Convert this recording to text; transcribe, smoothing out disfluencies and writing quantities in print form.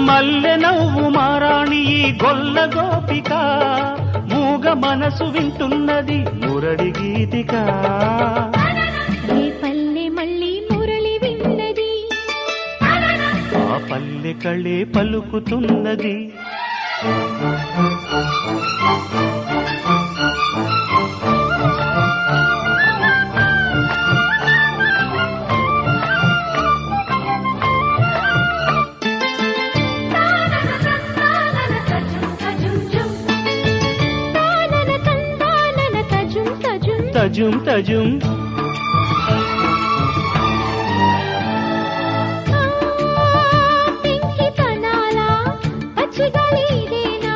మల్లె నవ్వు మారాణి ఈ గొల్ల గోపిక మూగ మనసు వింటున్నది మురళి గీతిక పల్లె మళ్ళీ మురళి విన్నది ఆ పల్లె కళే పలుకుతున్నది తజుం తజుం పెంకి పనాలా పచ్చిగాలి ఇదేనా